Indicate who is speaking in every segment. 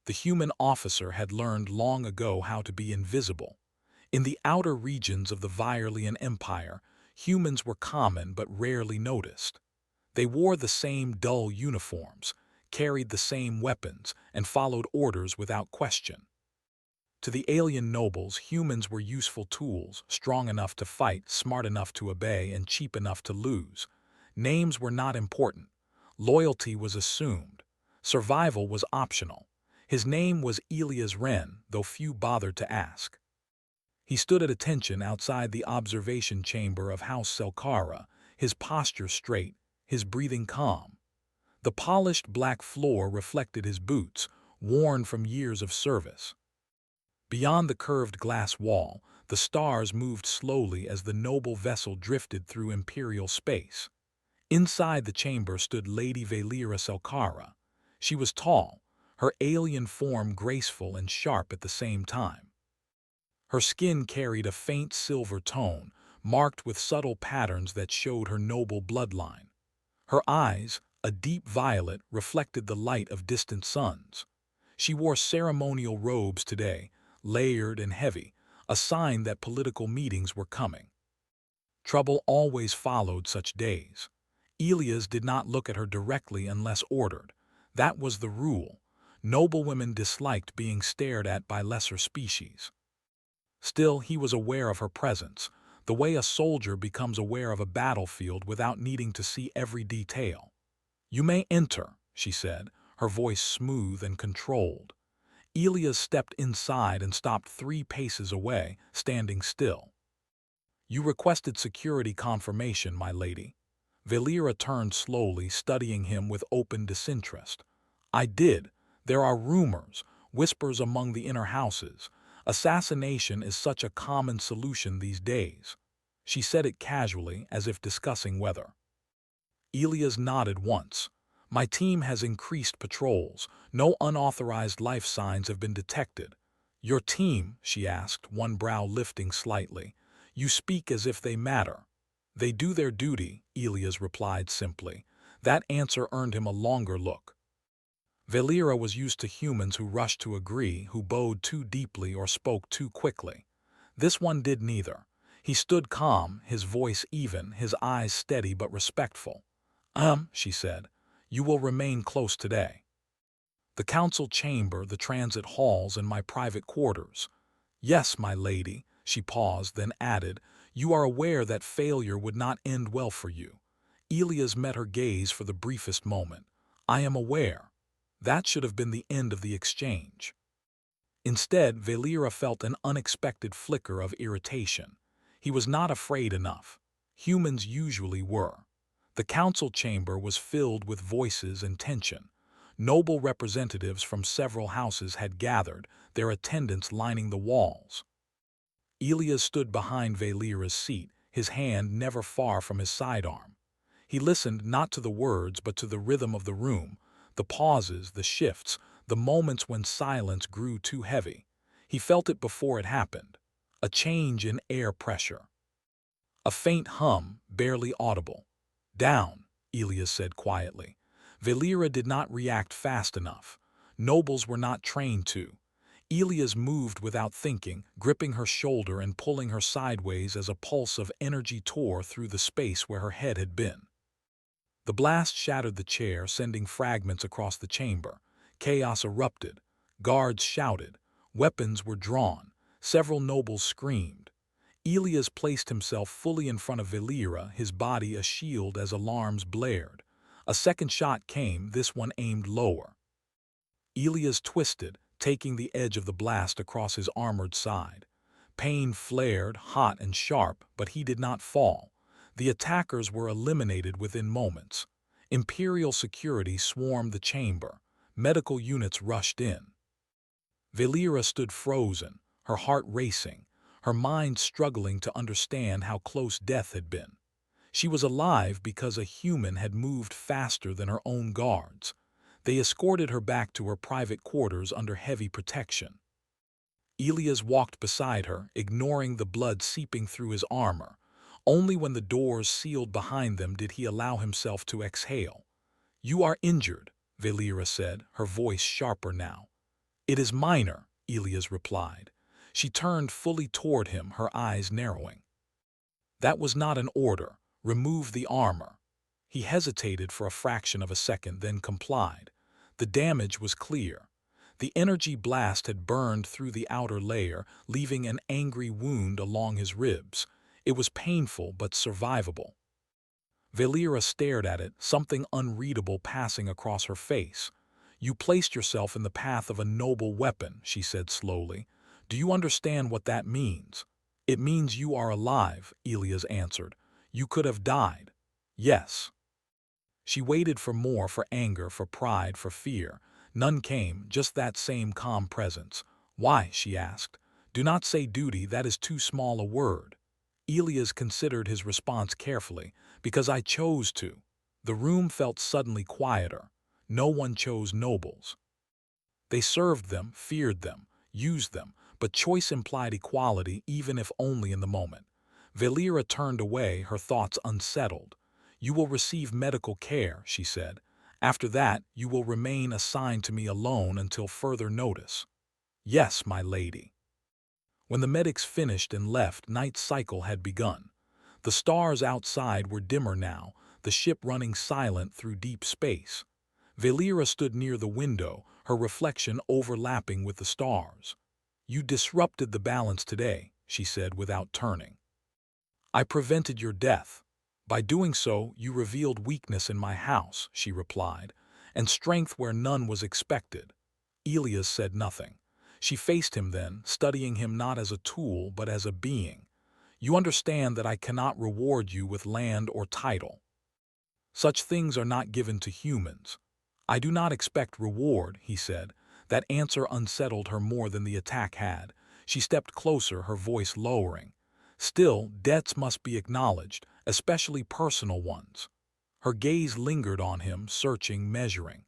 Speaker 1: The human officer had learned long ago how to be invisible. In the outer regions of the Virelian Empire, humans were common but rarely noticed. They wore the same dull uniforms, carried the same weapons, and followed orders without question. To the alien nobles, humans were useful tools, strong enough to fight, smart enough to obey, and cheap enough to lose. Names were not important. Loyalty was assumed. Survival was optional. His name was Elias Wren, though few bothered to ask. He stood at attention outside the observation chamber of House Selkara, his posture straight, his breathing calm. The polished black floor reflected his boots, worn from years of service. Beyond the curved glass wall, the stars moved slowly as the noble vessel drifted through imperial space. Inside the chamber stood Lady Valera Selkara. She was tall, her alien form graceful and sharp at the same time. Her skin carried a faint silver tone, marked with subtle patterns that showed her noble bloodline. Her eyes, a deep violet, reflected the light of distant suns. She wore ceremonial robes today, layered and heavy, a sign that political meetings were coming. Trouble always followed such days. Elias did not look at her directly unless ordered. That was the rule. Noblewomen disliked being stared at by lesser species. Still, he was aware of her presence, the way a soldier becomes aware of a battlefield without needing to see every detail. "You may enter," she said, her voice smooth and controlled. Elias stepped inside and stopped 3 paces away, standing still. "You requested security confirmation, my lady." Valera turned slowly, studying him with open disinterest. "I did. There are rumors, whispers among the inner houses. Assassination is such a common solution these days." She said it casually, as if discussing weather. Elias nodded once. "My team has increased patrols. No unauthorized life signs have been detected." "Your team?" she asked, one brow lifting slightly. "You speak as if they matter." "They do their duty," Elias replied simply. That answer earned him a longer look. Valera was used to humans who rushed to agree, who bowed too deeply or spoke too quickly. This one did neither. He stood calm, his voice even, his eyes steady but respectful. She said. "You will remain close today." "The council chamber, the transit halls, and my private quarters." "Yes, my lady," she paused, then added, "you are aware that failure would not end well for you." Elias met her gaze for the briefest moment. "I am aware." That should have been the end of the exchange. Instead, Valera felt an unexpected flicker of irritation. He was not afraid enough. Humans usually were. The council chamber was filled with voices and tension. Noble representatives from several houses had gathered, their attendants lining the walls. Elias stood behind Valera's seat, his hand never far from his sidearm. He listened not to the words but to the rhythm of the room, the pauses, the shifts, the moments when silence grew too heavy. He felt it before it happened. A change in air pressure. A faint hum, barely audible. "Down," Elias said quietly. Valera did not react fast enough. Nobles were not trained to. Elias moved without thinking, gripping her shoulder and pulling her sideways as a pulse of energy tore through the space where her head had been. The blast shattered the chair, sending fragments across the chamber. Chaos erupted. Guards shouted. Weapons were drawn. Several nobles screamed. Elias placed himself fully in front of Valera, his body a shield as alarms blared. A second shot came, this one aimed lower. Elias twisted, taking the edge of the blast across his armored side. Pain flared, hot and sharp, but he did not fall. The attackers were eliminated within moments. Imperial security swarmed the chamber. Medical units rushed in. Valera stood frozen, her heart racing, her mind struggling to understand how close death had been. She was alive because a human had moved faster than her own guards. They escorted her back to her private quarters under heavy protection. Elias walked beside her, ignoring the blood seeping through his armor. Only when the doors sealed behind them did he allow himself to exhale. "You are injured," Valera said, her voice sharper now. It is minor, Elias replied. She turned fully toward him, her eyes narrowing. That was not an order. Remove the armor. He hesitated for a fraction of a second, then complied. The damage was clear. The energy blast had burned through the outer layer, leaving an angry wound along his ribs. It was painful but survivable. Valera stared at it, something unreadable passing across her face. You placed yourself in the path of a noble weapon, she said slowly. Do you understand what that means? It means you are alive, Elias answered. You could have died. Yes. She waited for more, for anger, for pride, for fear. None came, just that same calm presence. Why? She asked. Do not say duty, that is too small a word. Elias considered his response carefully. Because I chose to. The room felt suddenly quieter. No one chose nobles. They served them, feared them, used them, but choice implied equality even if only in the moment. Valera turned away, her thoughts unsettled. You will receive medical care, she said. After that, you will remain assigned to me alone until further notice. Yes, my lady. When the medics finished and left, night's cycle had begun. The stars outside were dimmer now, the ship running silent through deep space. Valera stood near the window, her reflection overlapping with the stars. You disrupted the balance today, she said without turning. I prevented your death. By doing so, you revealed weakness in my house, she replied, and strength where none was expected. Elias said nothing. She faced him then, studying him not as a tool but as a being. You understand that I cannot reward you with land or title. Such things are not given to humans. I do not expect reward, he said. That answer unsettled her more than the attack had. She stepped closer, her voice lowering. Still, debts must be acknowledged, especially personal ones. Her gaze lingered on him, searching, measuring.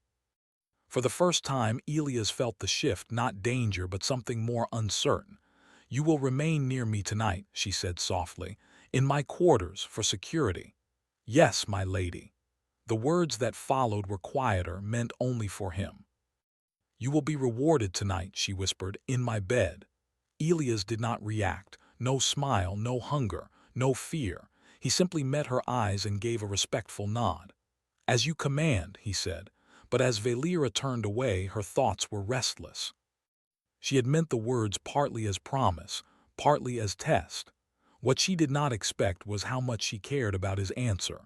Speaker 1: For the first time, Elias felt the shift, not danger, but something more uncertain. You will remain near me tonight, she said softly, in my quarters for security. Yes, my lady. The words that followed were quieter, meant only for him. You will be rewarded tonight, she whispered, in my bed. Elias did not react. No smile, no hunger, no fear. He simply met her eyes and gave a respectful nod. As you command, he said, but as Valera turned away, her thoughts were restless. She had meant the words partly as promise, partly as test. What she did not expect was how much she cared about his answer.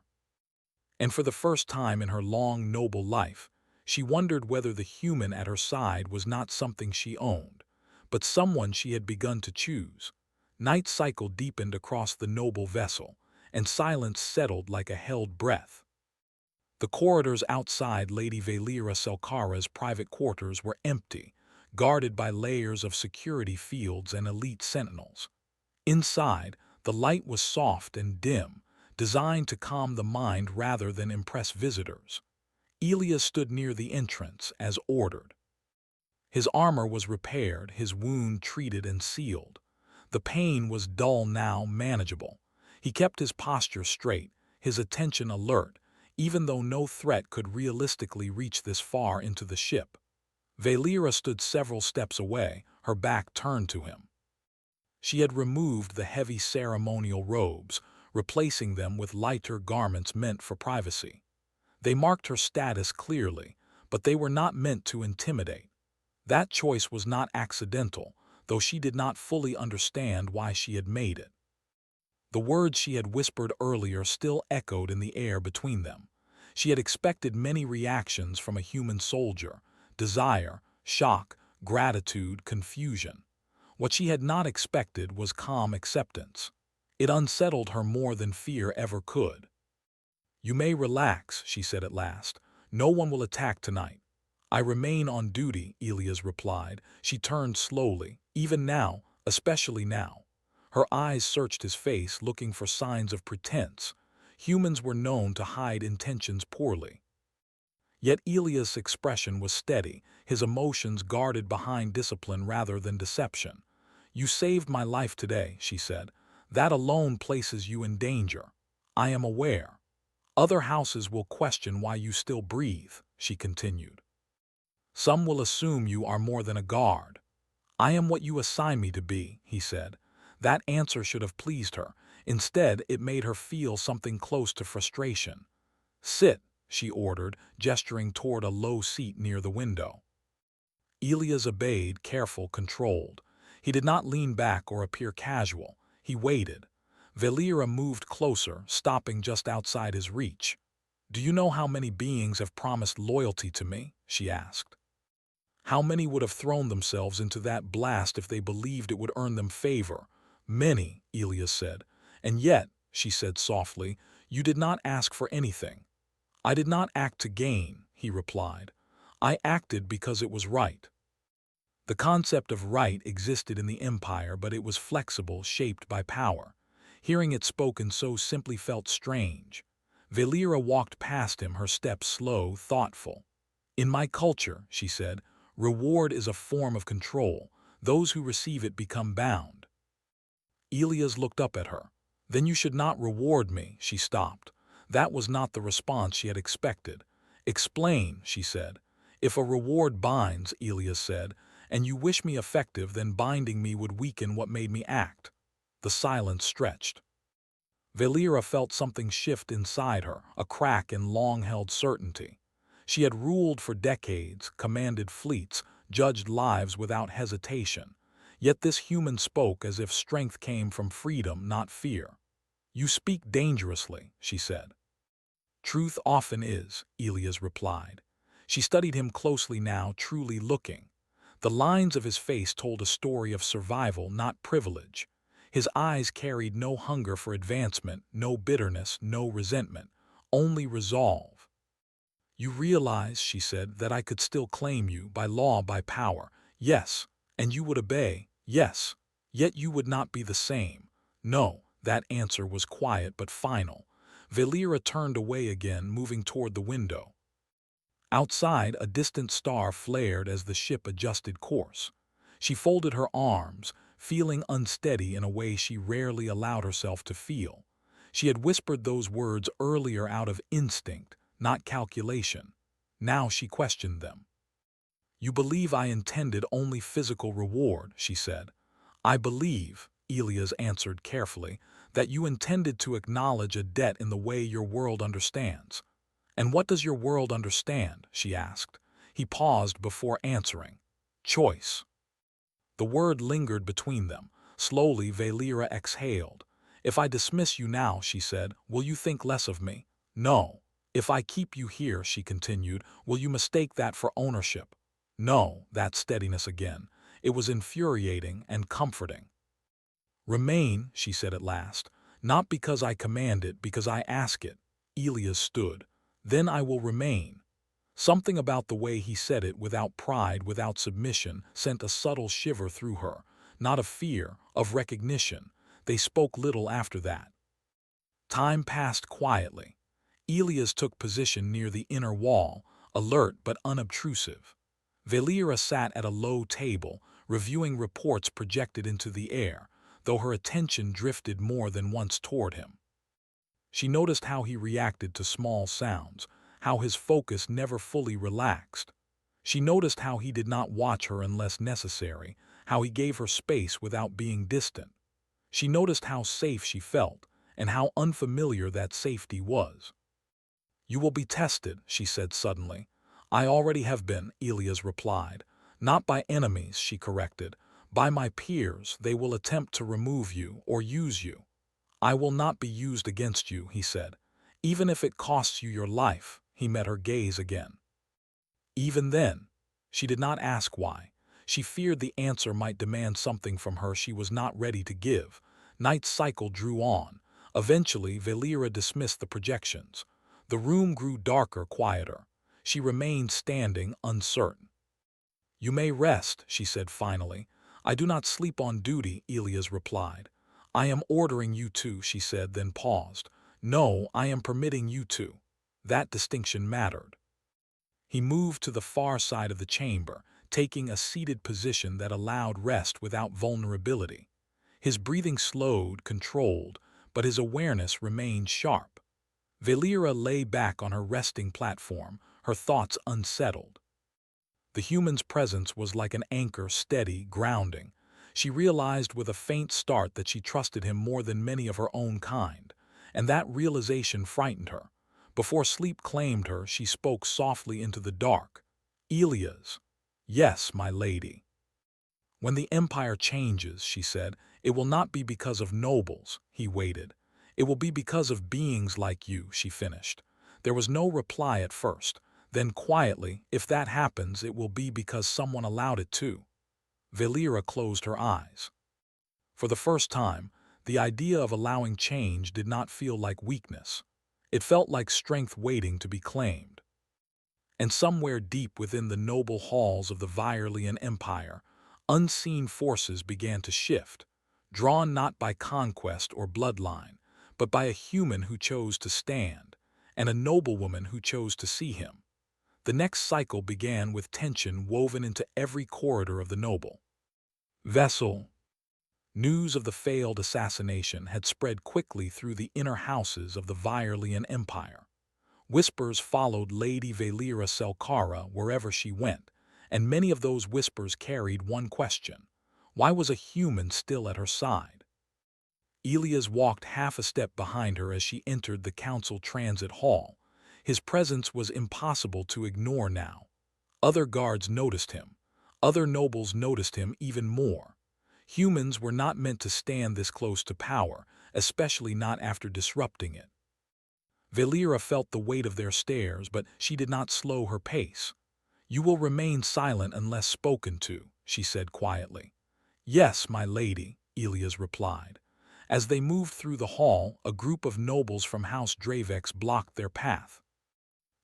Speaker 1: And for the first time in her long, noble life, she wondered whether the human at her side was not something she owned, but someone she had begun to choose. Night cycle deepened across the noble vessel, and silence settled like a held breath. The corridors outside Lady Valera Selkara's private quarters were empty, guarded by layers of security fields and elite sentinels. Inside, the light was soft and dim, designed to calm the mind rather than impress visitors. Elias stood near the entrance, as ordered. His armor was repaired, his wound treated and sealed. The pain was dull now, manageable. He kept his posture straight, his attention alert, even though no threat could realistically reach this far into the ship. Valera stood several steps away, her back turned to him. She had removed the heavy ceremonial robes, replacing them with lighter garments meant for privacy. They marked her status clearly, but they were not meant to intimidate. That choice was not accidental, though she did not fully understand why she had made it. The words she had whispered earlier still echoed in the air between them. She had expected many reactions from a human soldier: desire, shock, gratitude, confusion. What she had not expected was calm acceptance. It unsettled her more than fear ever could. You may relax, she said at last. No one will attack tonight. I remain on duty, Elias replied. She turned slowly, even now, especially now. Her eyes searched his face, looking for signs of pretense. Humans were known to hide intentions poorly. Yet Elias' expression was steady, his emotions guarded behind discipline rather than deception. You saved my life today, she said. That alone places you in danger. I am aware. Other houses will question why you still breathe, she continued. Some will assume you are more than a guard. I am what you assign me to be, he said. That answer should have pleased her. Instead, it made her feel something close to frustration. Sit, she ordered, gesturing toward a low seat near the window. Elias obeyed, careful, controlled. He did not lean back or appear casual. He waited. Valera moved closer, stopping just outside his reach. Do you know how many beings have promised loyalty to me? She asked. How many would have thrown themselves into that blast if they believed it would earn them favor? Many, Elias said. And yet, she said softly, you did not ask for anything. I did not act to gain, he replied. I acted because it was right. The concept of right existed in the empire, but it was flexible, shaped by power. Hearing it spoken so simply felt strange. Valera walked past him, her steps slow, thoughtful. In my culture, she said, reward is a form of control. Those who receive it become bound. Elias looked up at her. Then you should not reward me, she stopped. That was not the response she had expected. Explain, she said. If a reward binds, Elias said, and you wish me effective, then binding me would weaken what made me act. The silence stretched. Valera felt something shift inside her, a crack in long-held certainty. She had ruled for decades, commanded fleets, judged lives without hesitation. Yet this human spoke as if strength came from freedom, not fear. You speak dangerously, she said. Truth often is, Elias replied. She studied him closely now, truly looking. The lines of his face told a story of survival, not privilege. His eyes carried no hunger for advancement, no bitterness, no resentment, only resolve. You realize, she said, that I could still claim you, by law, by power. Yes, and you would obey, yes, yet you would not be the same. No, that answer was quiet but final. Valera turned away again, moving toward the window. Outside, a distant star flared as the ship adjusted course. She folded her arms, feeling unsteady in a way she rarely allowed herself to feel. She had whispered those words earlier out of instinct, not calculation. Now she questioned them. You believe I intended only physical reward, she said. I believe, Elias answered carefully, that you intended to acknowledge a debt in the way your world understands. And what does your world understand? She asked. He paused before answering. Choice. The word lingered between them. Slowly, Valera exhaled. If I dismiss you now, she said, will you think less of me? No. If I keep you here, she continued, will you mistake that for ownership? No, that steadiness again. It was infuriating and comforting. Remain, she said at last, not because I command it, because I ask it. Elias stood. Then I will remain. Something about the way he said it, without pride, without submission, sent a subtle shiver through her, not of fear, of recognition. They spoke little after that. Time passed quietly. Elias took position near the inner wall, alert but unobtrusive. Valera sat at a low table, reviewing reports projected into the air, though her attention drifted more than once toward him. She noticed how he reacted to small sounds, how his focus never fully relaxed. She noticed how he did not watch her unless necessary, how he gave her space without being distant. She noticed how safe she felt, and how unfamiliar that safety was. You will be tested, she said suddenly. I already have been, Elias replied. Not by enemies, she corrected. By my peers. They will attempt to remove you or use you. I will not be used against you, he said. Even if it costs you your life, he met her gaze again. Even then, she did not ask why. She feared the answer might demand something from her she was not ready to give. Night's cycle drew on. Eventually, Valera dismissed the projections. The room grew darker, quieter. She remained standing, uncertain. You may rest, she said finally. I do not sleep on duty, Elias replied. I am ordering you to, she said, then paused. No, I am permitting you to. That distinction mattered. He moved to the far side of the chamber, taking a seated position that allowed rest without vulnerability. His breathing slowed, controlled, but his awareness remained sharp. Valera lay back on her resting platform, her thoughts unsettled. The human's presence was like an anchor, steady, grounding. She realized with a faint start that she trusted him more than many of her own kind, and that realization frightened her. Before sleep claimed her, she spoke softly into the dark. "Elias." "Yes, my lady." "When the empire changes," she said, "it will not be because of nobles." He waited. "It will be because of beings like you," she finished. There was no reply at first. Then quietly, "If that happens, it will be because someone allowed it to." Valera closed her eyes. For the first time, the idea of allowing change did not feel like weakness. It felt like strength waiting to be claimed. And somewhere deep within the noble halls of the Virelian Empire, unseen forces began to shift, drawn not by conquest or bloodline, but by a human who chose to stand, and a noblewoman who chose to see him. The next cycle began with tension woven into every corridor of the noble vessel. News of the failed assassination had spread quickly through the inner houses of the Virelian Empire. Whispers followed Lady Valera Selcara wherever she went, and many of those whispers carried one question: why was a human still at her side? Elias walked half a step behind her as she entered the council transit hall. His presence was impossible to ignore now. Other guards noticed him. Other nobles noticed him even more. Humans were not meant to stand this close to power, especially not after disrupting it. Valera felt the weight of their stares, but she did not slow her pace. "You will remain silent unless spoken to," she said quietly. "Yes, my lady," Elias replied. As they moved through the hall, a group of nobles from House Dravex blocked their path.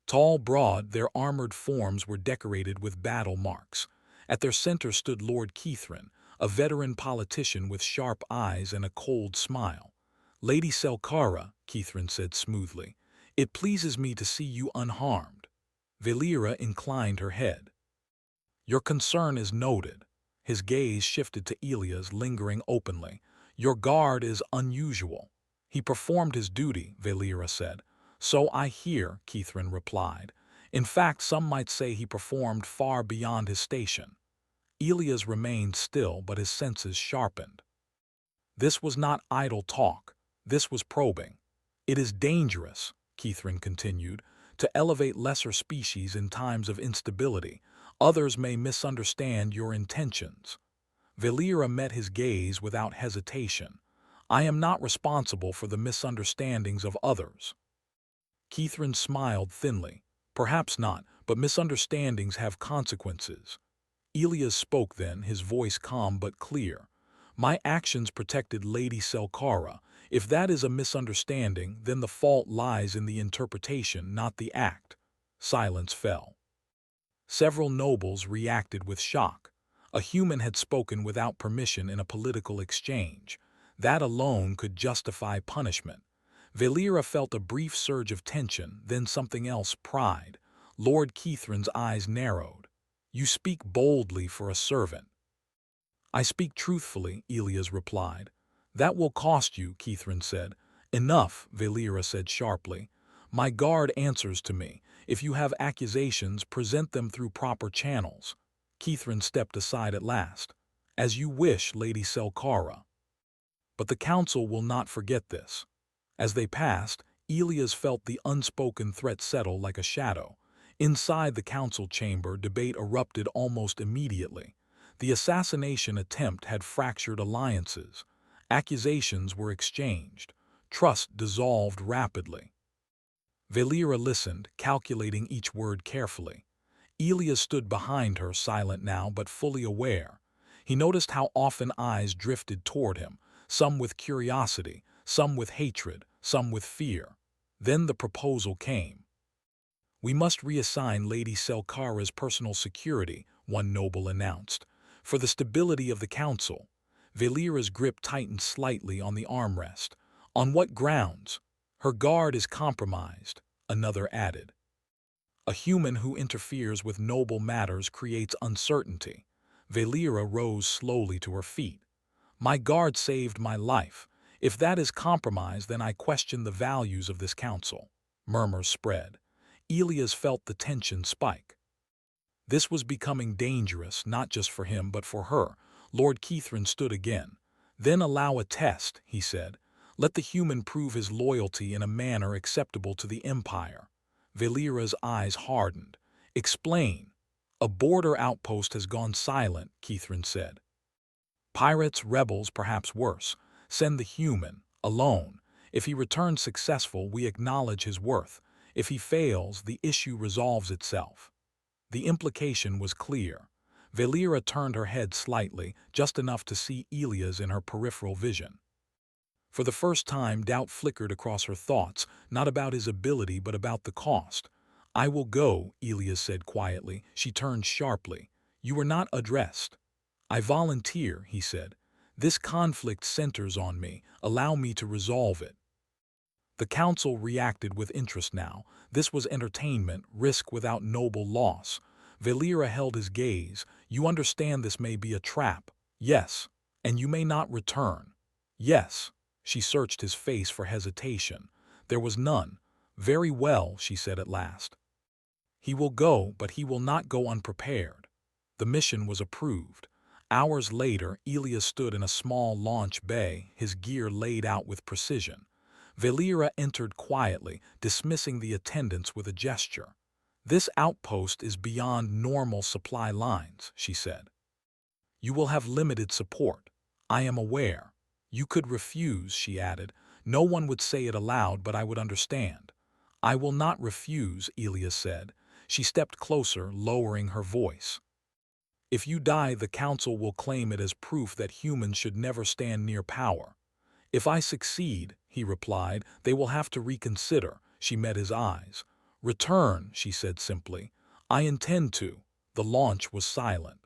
Speaker 1: Tall, broad, their armored forms were decorated with battle marks. At their center stood Lord Keithrin, a veteran politician with sharp eyes and a cold smile. "Lady Selcara," Keithrin said smoothly, "it pleases me to see you unharmed." Valera inclined her head. "Your concern is noted." His gaze shifted to Elias, lingering openly. "Your guard is unusual." "He performed his duty," Valera said. "So I hear," Keithrin replied. "In fact, some might say he performed far beyond his station." Elias remained still, but his senses sharpened. This was not idle talk. This was probing. "It is dangerous," Keithrin continued, "to elevate lesser species in times of instability. Others may misunderstand your intentions." Valera met his gaze without hesitation. "I am not responsible for the misunderstandings of others." Keithrin smiled thinly. "Perhaps not, but misunderstandings have consequences." Elias spoke then, his voice calm but clear. "My actions protected Lady Selcara. If that is a misunderstanding, then the fault lies in the interpretation, not the act." Silence fell. Several nobles reacted with shock. A human had spoken without permission in a political exchange. That alone could justify punishment. Valera felt a brief surge of tension, then something else: pride. Lord Keithrin's eyes narrowed. "You speak boldly for a servant." "I speak truthfully," Elias replied. "That will cost you," Keithrin said. "Enough," Valera said sharply. "My guard answers to me. If you have accusations, present them through proper channels." Keithrin stepped aside at last. "As you wish, Lady Selcara." But the council will not forget this. As they passed, Elias felt the unspoken threat settle like a shadow. Inside the council chamber, debate erupted almost immediately. The assassination attempt had fractured alliances. Accusations were exchanged. Trust dissolved rapidly. Valera listened, calculating each word carefully. Elias stood behind her, silent now but fully aware. He noticed how often eyes drifted toward him, some with curiosity, some with hatred, some with fear. Then the proposal came. "We must reassign Lady Selcara's personal security," one noble announced. "For the stability of the council." Valera's grip tightened slightly on the armrest. "On what grounds?" "Her guard is compromised," another added. "A human who interferes with noble matters creates uncertainty." Valera rose slowly to her feet. "My guard saved my life. If that is compromised, then I question the values of this council." Murmurs spread. Elias felt the tension spike. This was becoming dangerous, not just for him, but for her. Lord Kithrin stood again. Then allow a test, he said. Let the human prove his loyalty in a manner acceptable to the Empire. Valera's eyes hardened. Explain. A border outpost has gone silent, Kithrin said. Pirates, rebels, perhaps worse. Send the human, alone. If he returns successful, we acknowledge his worth. If he fails, the issue resolves itself. The implication was clear. Valera turned her head slightly, just enough to see Elias in her peripheral vision. For the first time, doubt flickered across her thoughts, not about his ability but about the cost. I will go, Elias said quietly. She turned sharply. You were not addressed. I volunteer, he said. This conflict centers on me. Allow me to resolve it. The council reacted with interest now. This was entertainment, risk without noble loss. Valera held his gaze. You understand this may be a trap. Yes. And you may not return. Yes. She searched his face for hesitation. There was none. Very well, she said at last. He will go, but he will not go unprepared. The mission was approved. Hours later, Elias stood in a small launch bay, his gear laid out with precision. Valera entered quietly, dismissing the attendants with a gesture. This outpost is beyond normal supply lines, she said. You will have limited support. I am aware. You could refuse, she added. No one would say it aloud, but I would understand. I will not refuse, Elias said. She stepped closer, lowering her voice. If you die, the council will claim it as proof that humans should never stand near power. If I succeed, he replied, they will have to reconsider. She met his eyes. Return, she said simply. I intend to. The launch was silent.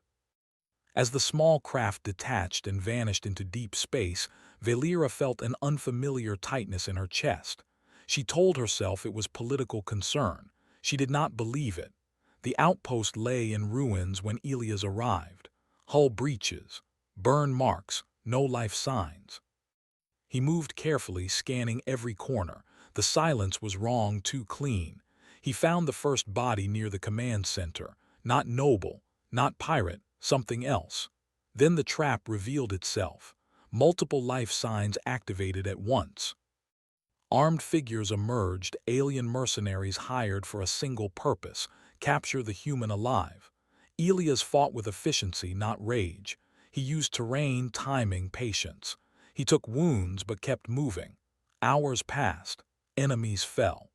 Speaker 1: As the small craft detached and vanished into deep space, Valera felt an unfamiliar tightness in her chest. She told herself it was political concern. She did not believe it. The outpost lay in ruins when Elias arrived. Hull breaches, burn marks, no life signs. He moved carefully, scanning every corner. The silence was wrong, too clean. He found the first body near the command center. Not noble, not pirate, something else. Then the trap revealed itself. Multiple life signs activated at once. Armed figures emerged, alien mercenaries hired for a single purpose: capture the human alive. Elias fought with efficiency, not rage. He used terrain, timing, patience. He took wounds but kept moving. Hours passed. Enemies fell.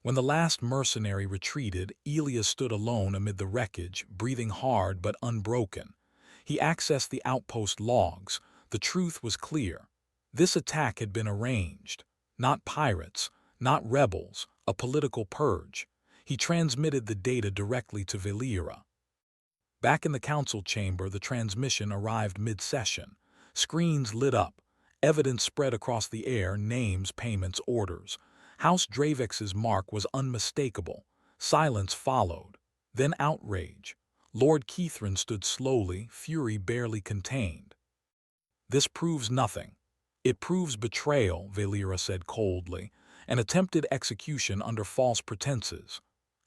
Speaker 1: When the last mercenary retreated, Elias stood alone amid the wreckage, breathing hard but unbroken. He accessed the outpost logs. The truth was clear. This attack had been arranged. Not pirates, not rebels, a political purge. He transmitted the data directly to Valera. Back in the council chamber, the transmission arrived mid-session. Screens lit up. Evidence spread across the air: names, payments, orders. House Dravex's mark was unmistakable. Silence followed. Then outrage. Lord Kithrin stood slowly, fury barely contained. This proves nothing. It proves betrayal, Valera said coldly, an attempted execution under false pretenses.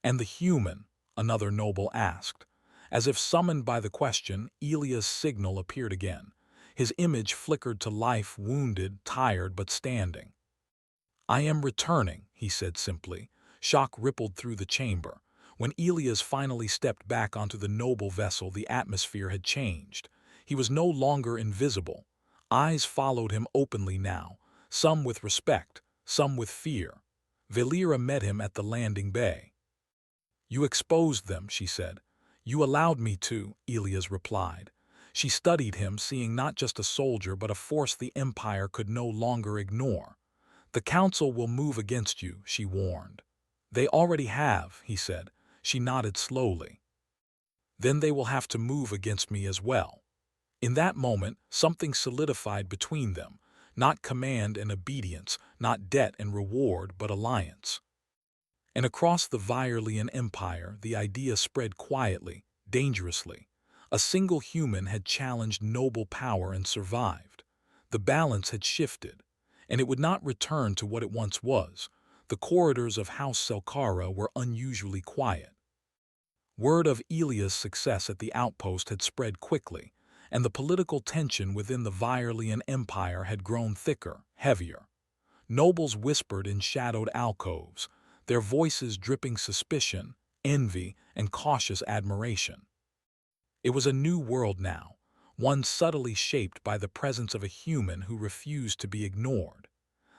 Speaker 1: And the human, another noble asked. As if summoned by the question, Elias' signal appeared again. His image flickered to life, wounded, tired, but standing. I am returning, he said simply. Shock rippled through the chamber. When Elias finally stepped back onto the noble vessel, the atmosphere had changed. He was no longer invisible. Eyes followed him openly now, some with respect, some with fear. Valera met him at the landing bay. You exposed them, she said. You allowed me to, Elias replied. She studied him, seeing not just a soldier but a force the Empire could no longer ignore. The council will move against you, she warned. They already have, he said. She nodded slowly. Then they will have to move against me as well. In that moment, something solidified between them. Not command and obedience, not debt and reward, but alliance. And across the Virealian Empire, the idea spread quietly, dangerously. A single human had challenged noble power and survived. The balance had shifted, and it would not return to what it once was. The corridors of House Selkara were unusually quiet. Word of Elia's success at the outpost had spread quickly, and the political tension within the Virelian Empire had grown thicker, heavier. Nobles whispered in shadowed alcoves, their voices dripping suspicion, envy, and cautious admiration. It was a new world now, one subtly shaped by the presence of a human who refused to be ignored.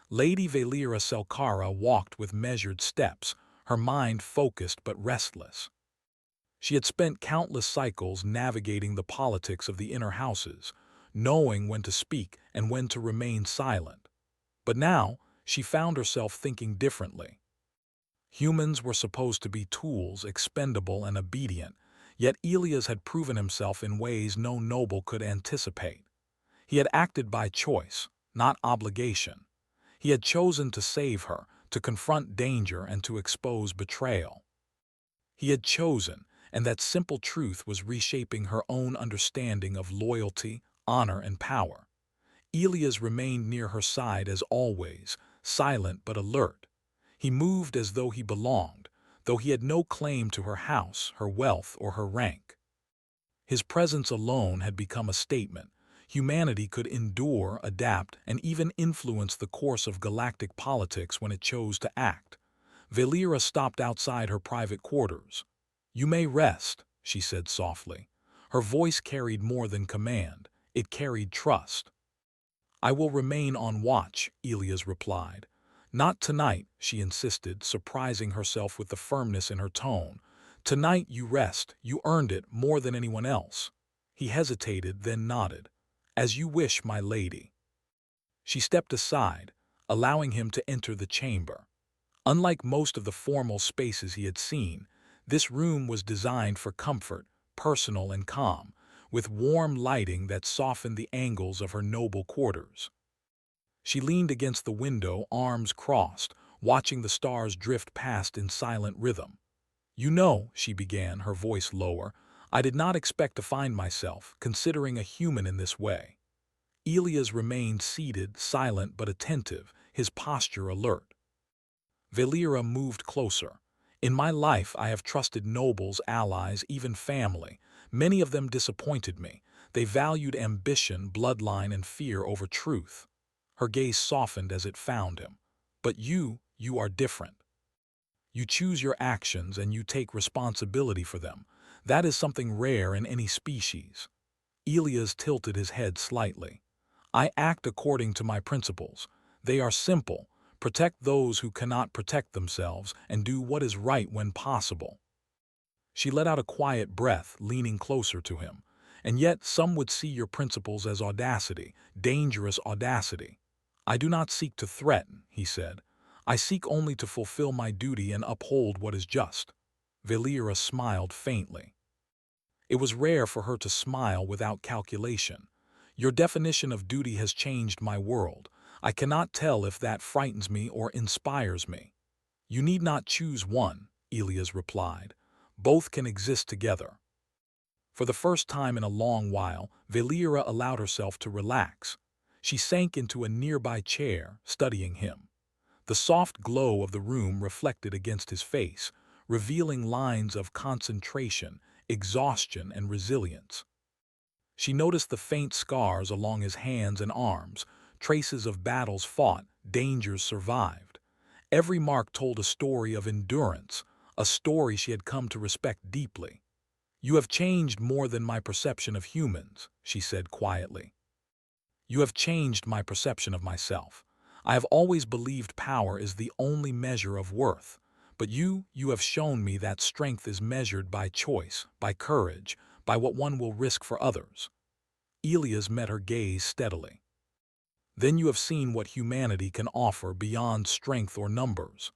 Speaker 1: Lady Valera Selcara walked with measured steps, her mind focused but restless. She had spent countless cycles navigating the politics of the inner houses, knowing when to speak and when to remain silent. But now, she found herself thinking differently. Humans were supposed to be tools, expendable and obedient, yet Elias had proven himself in ways no noble could anticipate. He had acted by choice, not obligation. He had chosen to save her, to confront danger and to expose betrayal. He had chosen, and that simple truth was reshaping her own understanding of loyalty, honor, and power. Elias remained near her side as always, silent but alert. He moved as though he belonged, though he had no claim to her house, her wealth, or her rank. His presence alone had become a statement. Humanity could endure, adapt, and even influence the course of galactic politics when it chose to act. Valera stopped outside her private quarters. "You may rest," she said softly. Her voice carried more than command. It carried trust. "I will remain on watch," Elias replied. "Not tonight," she insisted, surprising herself with the firmness in her tone. "Tonight you rest. You earned it more than anyone else." He hesitated, then nodded. "As you wish, my lady." She stepped aside, allowing him to enter the chamber. Unlike most of the formal spaces he had seen, this room was designed for comfort, personal and calm, with warm lighting that softened the angles of her noble quarters. She leaned against the window, arms crossed, watching the stars drift past in silent rhythm. "You know," she began, her voice lower, "I did not expect to find myself, considering a human in this way." Elias remained seated, silent but attentive, his posture alert. Valera moved closer. "In my life I have trusted nobles, allies, even family. Many of them disappointed me. They valued ambition, bloodline, and fear over truth." Her gaze softened as it found him. "But you are different. You choose your actions and you take responsibility for them. That is something rare in any species." Elias tilted his head slightly. "I act according to my principles. They are simple. Protect those who cannot protect themselves and do what is right when possible." She let out a quiet breath, leaning closer to him. "And yet some would see your principles as audacity, dangerous audacity." "I do not seek to threaten," he said. "I seek only to fulfill my duty and uphold what is just." Valera smiled faintly. It was rare for her to smile without calculation. "Your definition of duty has changed my world. I cannot tell if that frightens me or inspires me." "You need not choose one," Elias replied. "Both can exist together." For the first time in a long while, Valera allowed herself to relax. She sank into a nearby chair, studying him. The soft glow of the room reflected against his face, revealing lines of concentration, exhaustion, and resilience. She noticed the faint scars along his hands and arms, traces of battles fought, dangers survived. Every mark told a story of endurance, a story she had come to respect deeply. "You have changed more than my perception of humans," she said quietly. "You have changed my perception of myself. I have always believed power is the only measure of worth, but you have shown me that strength is measured by choice, by courage, by what one will risk for others." Elias met her gaze steadily. "Then you have seen what humanity can offer beyond strength or numbers."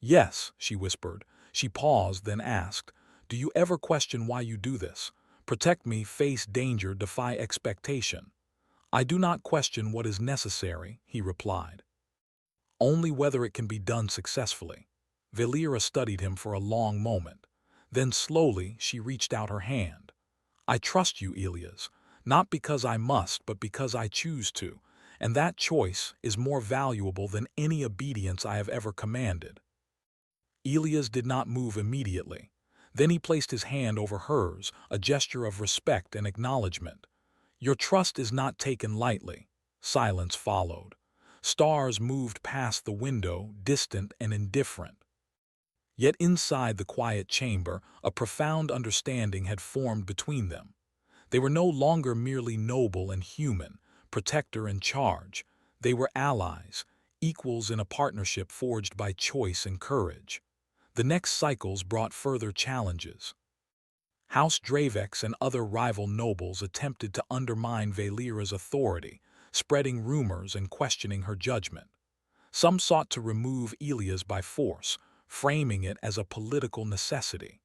Speaker 1: "Yes," she whispered. She paused, then asked, "Do you ever question why you do this? Protect me, face danger, defy expectation." "I do not question what is necessary," he replied. "Only whether it can be done successfully." Valera studied him for a long moment. Then slowly she reached out her hand. "I trust you, Elias, not because I must, but because I choose to, and that choice is more valuable than any obedience I have ever commanded." Elias did not move immediately. Then he placed his hand over hers, a gesture of respect and acknowledgement. "Your trust is not taken lightly." Silence followed. Stars moved past the window, distant and indifferent. Yet inside the quiet chamber, a profound understanding had formed between them. They were no longer merely noble and human, protector and charge. They were allies, equals in a partnership forged by choice and courage. The next cycles brought further challenges. House Dravex and other rival nobles attempted to undermine Valera's authority, spreading rumors and questioning her judgment. Some sought to remove Elias by force, framing it as a political necessity.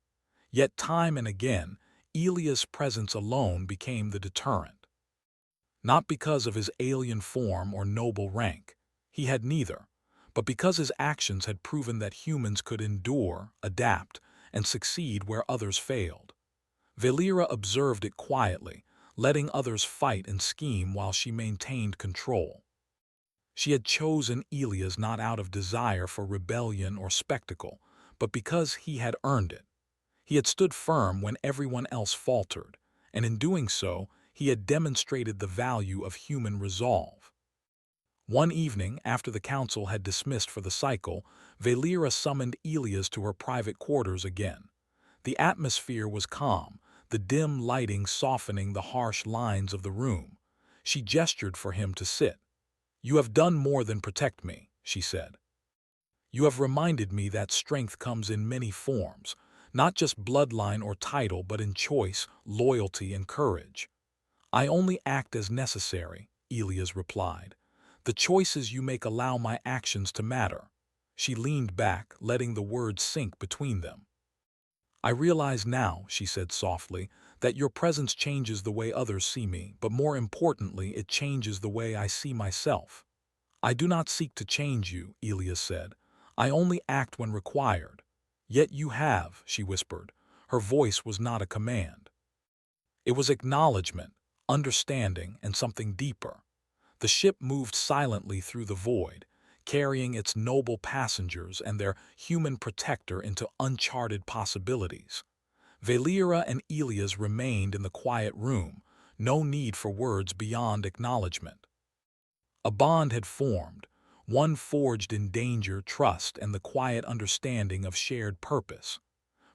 Speaker 1: Yet time and again, Elias' presence alone became the deterrent. Not because of his alien form or noble rank, he had neither, but because his actions had proven that humans could endure, adapt, and succeed where others failed. Valera observed it quietly, letting others fight and scheme while she maintained control. She had chosen Elias not out of desire for rebellion or spectacle, but because he had earned it. He had stood firm when everyone else faltered, and in doing so, he had demonstrated the value of human resolve. One evening, after the council had dismissed for the cycle, Valera summoned Elias to her private quarters again. The atmosphere was calm, the dim lighting softening the harsh lines of the room. She gestured for him to sit. "You have done more than protect me," she said. "You have reminded me that strength comes in many forms, not just bloodline or title, but in choice, loyalty, and courage." "I only act as necessary," Elias replied. "The choices you make allow my actions to matter." She leaned back, letting the words sink between them. "I realize now," she said softly, "that your presence changes the way others see me, but more importantly, it changes the way I see myself." "I do not seek to change you," Elias said. "I only act when required." "Yet you have," she whispered. Her voice was not a command. It was acknowledgement, understanding, and something deeper. The ship moved silently through the void, carrying its noble passengers and their human protector into uncharted possibilities. Valera and Elias remained in the quiet room, no need for words beyond acknowledgement. A bond had formed, one forged in danger, trust, and the quiet understanding of shared purpose.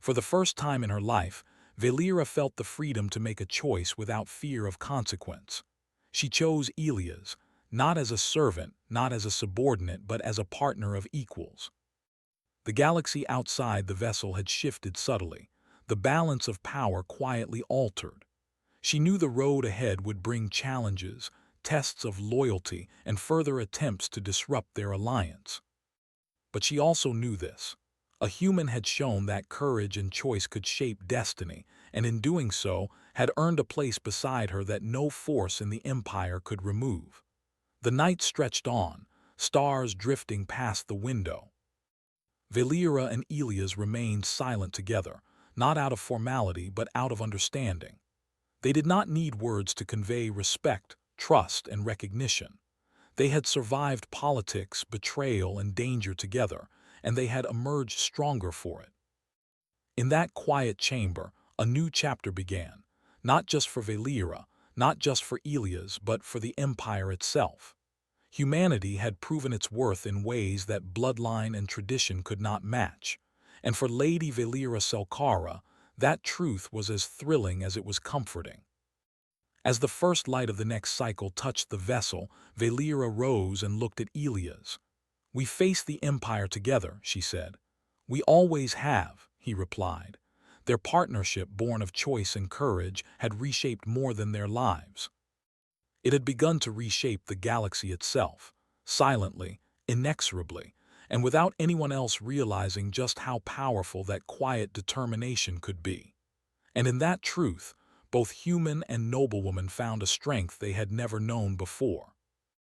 Speaker 1: For the first time in her life, Valera felt the freedom to make a choice without fear of consequence. She chose Elias, not as a servant, not as a subordinate, but as a partner of equals. The galaxy outside the vessel had shifted subtly, the balance of power quietly altered. She knew the road ahead would bring challenges, tests of loyalty, and further attempts to disrupt their alliance. But she also knew this. A human had shown that courage and choice could shape destiny, and in doing so, had earned a place beside her that no force in the Empire could remove. The night stretched on, stars drifting past the window. Valera and Elias remained silent together, not out of formality but out of understanding. They did not need words to convey respect, trust, and recognition. They had survived politics, betrayal, and danger together, and they had emerged stronger for it. In that quiet chamber, a new chapter began, not just for Valera, not just for Elias, but for the Empire itself. Humanity had proven its worth in ways that bloodline and tradition could not match, and for Lady Valera Selkara, that truth was as thrilling as it was comforting. As the first light of the next cycle touched the vessel, Valera rose and looked at Elias. "We face the Empire together," she said. "We always have," he replied. Their partnership, born of choice and courage, had reshaped more than their lives. It had begun to reshape the galaxy itself, silently, inexorably, and without anyone else realizing just how powerful that quiet determination could be. And in that truth, both human and noblewoman found a strength they had never known before.